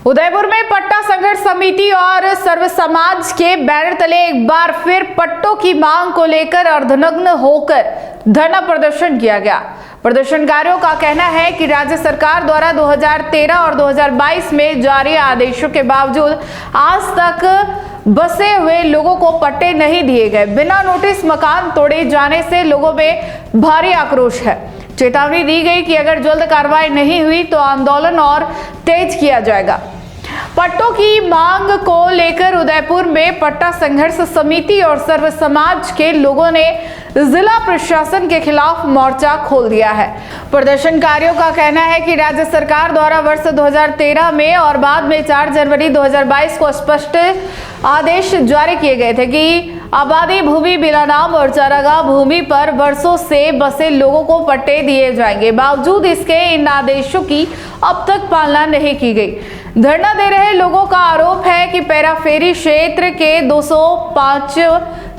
उदयपुर में पट्टा संघर्ष समिति और सर्व समाज के बैनर तले एक बार फिर पट्टों की मांग को लेकर अर्धनग्न होकर धरना प्रदर्शन किया गया। प्रदर्शनकारियों का कहना है कि राज्य सरकार द्वारा 2013 और 2022 में जारी आदेशों के बावजूद आज तक बसे हुए लोगों को पट्टे नहीं दिए गए। बिना नोटिस मकान तोड़े जाने से लोगों में भारी आक्रोश है। चेतावनी दी गई कि अगर जल्द कार्रवाई नहीं हुई तो आंदोलन और तेज किया जाएगा। पट्टों की मांग को लेकर उदयपुर में पट्टा संघर्ष समिति और सर्व समाज के लोगों ने जिला प्रशासन के खिलाफ मोर्चा खोल दिया है। प्रदर्शनकारियों का कहना है कि राज्य सरकार द्वारा वर्ष 2013 में और बाद में 4 जनवरी 2022 को स्पष्ट आदेश जारी किए गए थे कि आबादी भूमि बिना नाम और चारागाह भूमि पर वर्षों से बसे लोगों को पट्टे दिए जाएंगे। बावजूद इसके इन आदेशों की अब तक पालना नहीं की गई। धरना दे रहे लोगों का आरोप है कि पैराफेरी क्षेत्र के 205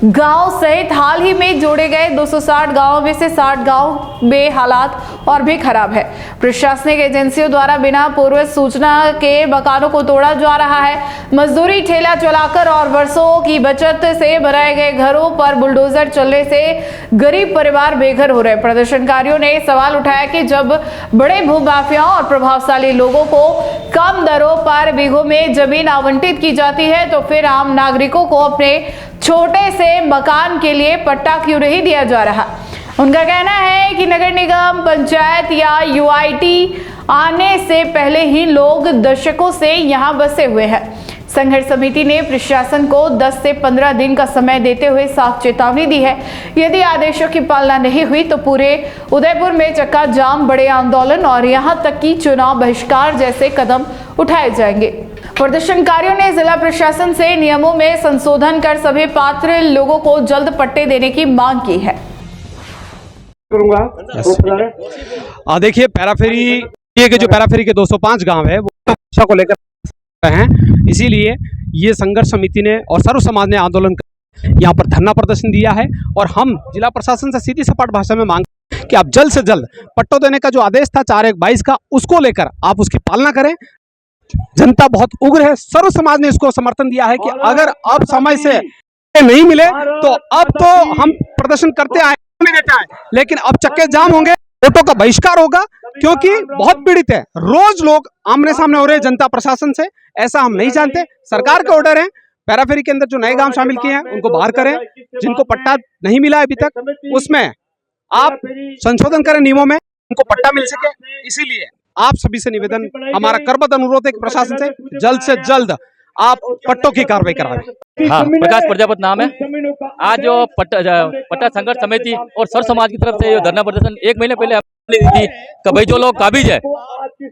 गांव सहित हाल ही में जोड़े गए 260 गांवों में से 60 गांव में हालात और भी खराब है। प्रशासनिक एजेंसियों द्वारा बिना पूर्व सूचना के मकानों को तोड़ा जा रहा है। मजदूरी ठेला चलाकर और वर्षों की बचत से बनाए गए घरों पर बुलडोजर चलने से गरीब परिवार बेघर हो रहे। प्रदर्शनकारियों ने सवाल उठाया कि जब बड़े भूमाफियाओं और प्रभावशाली लोगों को कम दरों पर बीघों में जमीन आवंटित की जाती है तो फिर आम नागरिकों को अपने छोटे से मकान के लिए पट्टा क्यों नहीं दिया जा रहा। उनका कहना है कि नगर निगम, पंचायत या यूआईटी आने से पहले ही लोग दशकों से यहां बसे हुए हैं। संघर्ष समिति ने प्रशासन को 10 से 15 दिन का समय देते हुए साफ चेतावनी दी है। यदि आदेशों की पालना नहीं हुई तो पूरे उदयपुर में चक्का जाम, बड़े आंदोलन और यहां तक कि चुनाव बहिष्कार जैसे कदम उठाए जाएंगे। प्रदर्शनकारियों ने जिला प्रशासन से नियमों में संशोधन कर सभी पात्र लोगों को जल्द पट्टे देने की मांग की है। देखिए, पैराफेरी के जो पैराफेरी के 205 गांव है वो शिक्षा को लेकर हैं, इसीलिए ये संघर्ष समिति ने और सर्व समाज ने आंदोलन कर यहाँ पर धरना प्रदर्शन दिया है। और हम जिला प्रशासन से सीधी सपाट भाषा में मांग कि आप जल्द से जल्द पट्टों देने का जो आदेश था 4/1/22 का, उसको लेकर आप उसकी पालना करें। जनता बहुत उग्र है। सर्व समाज ने इसको समर्थन दिया है कि अगर अब समय से नहीं मिले तो अब तो हम प्रदर्शन करते आए, लेकिन अब चक्के जाम होंगे, वोटों का बहिष्कार होगा, क्योंकि बहुत पीड़ित है। रोज लोग आमने सामने हो रहे हैं जनता प्रशासन से। ऐसा हम नहीं जानते। सरकार के ऑर्डर है, पैराफेरी के अंदर जो नए गांव शामिल किए हैं उनको बाहर करें। जिनको पट्टा नहीं मिला अभी तक, उसमें आप संशोधन करें नियमों में, उनको पट्टा मिल सके। इसीलिए आप सभी से निवेदन, हमारा करबद्ध अनुरोध है कि प्रशासन से जल्द आप पट्टों की कार्रवाई कराएं। हाँ, प्रकाश प्रजापति नाम है। आज जो पट्टा संघर्ष समिति और सर्व समाज की तरफ से ये धरना प्रदर्शन 1 महीने पहले दी थी कि भाई जो लोग काबिज है,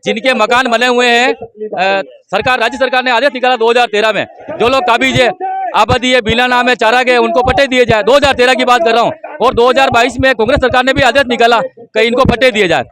जिनके मकान बने हुए हैं, राज्य सरकार ने आदेश निकाला 2013 में, जो लोग काबिज है, आबादी है, बिना नाम है, चारा गए, उनको पट्टे दिए जाए। 2013 की बात कर रहा हूँ। और 2022 में कांग्रेस सरकार ने भी आदेश निकाला कि इनको पट्टे दिए जाए।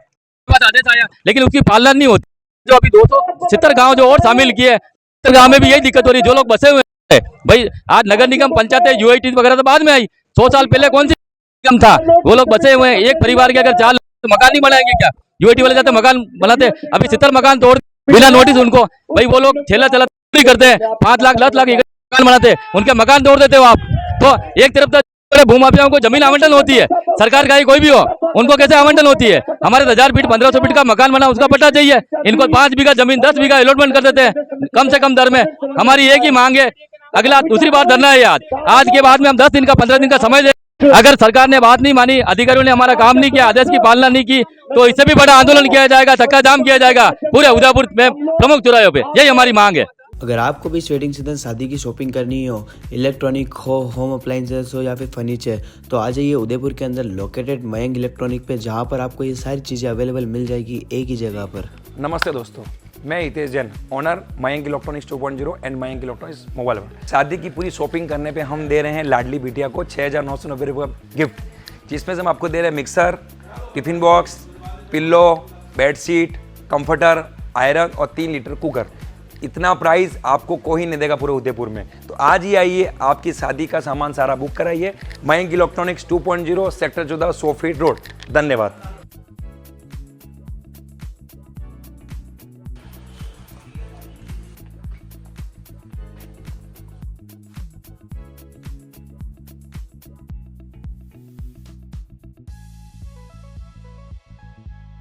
आदेश आया लेकिन उसकी पालना नहीं होती। जो अभी 270 गाँव जो और शामिल किए, गाँव में भी यही दिक्कत हो रही। जो लोग बसे हुए हैं भाई, आज नगर निगम, पंचायत, यूआईटी वगैरह तो बाद में आई। 100 साल पहले कौन सी निगम था? वो लोग बसे हुए हैं। एक परिवार के अगर 4 मकान नहीं बनाएंगे क्या? यूआईटी वाले जाते मकान बनाते, अभी 70 मकान तोड़ बिना नोटिस उनको। भाई वो लोग ठेला चला करते हैं, 5 लाख 10 लाख मकान बनाते, उनके मकान तोड़ देते हो आप। तो एक तरफ तो भूमाफियाओं को जमीन आवंटन होती है, सरकार का ही कोई भी हो, उनको कैसे आवंटन होती है? हमारे 1000 फीट 1500 फीट का मकान बना, उसका पट्टा चाहिए। इनको 5 बीघा जमीन 10 बीघा अलॉटमेंट कर देते हैं कम से कम दर में। हमारी एक ही मांग है। अगला दूसरी बार धरना है आज के बाद में हम 10 दिन का 15 दिन का समय दे। अगर सरकार ने बात नहीं मानी, अधिकारियों ने हमारा काम नहीं किया, आदेश की पालना नहीं की, तो इससे भी बड़ा आंदोलन किया जाएगा, चक्का जाम किया जाएगा पूरे उदयपुर में प्रमुख चौराहों पे। यही हमारी मांग है। अगर आपको भी वेडिंग सीजन शादी की शॉपिंग करनी हो, इलेक्ट्रॉनिक हो, होम अप्लाइंसेस हो या फिर फर्नीचर, तो आ जाइए उदयपुर के अंदर लोकेटेड मयंक इलेक्ट्रॉनिक पे, जहां पर आपको ये सारी चीज़ें अवेलेबल मिल जाएगी एक ही जगह पर। नमस्ते दोस्तों, मैं Hitesh Jain, owner Mayank electronics 2.0 and Mayank electronics mobile world. शादी की पूरी शॉपिंग करने पे हम दे रहे हैं लाडली बिटिया को 6,990 रुपये गिफ्ट, जिसमें से हम आपको दे रहे हैं mixer, tiffin box, pillow, bedsheet, comforter, iron और 3 लीटर कुकर। इतना प्राइस आपको कोई नहीं देगा पूरे उदयपुर में। तो आज ही आइए, आपकी शादी का सामान सारा बुक कराइए। Mayank electronics 2.0 sector 14 100 feet road. धन्यवाद।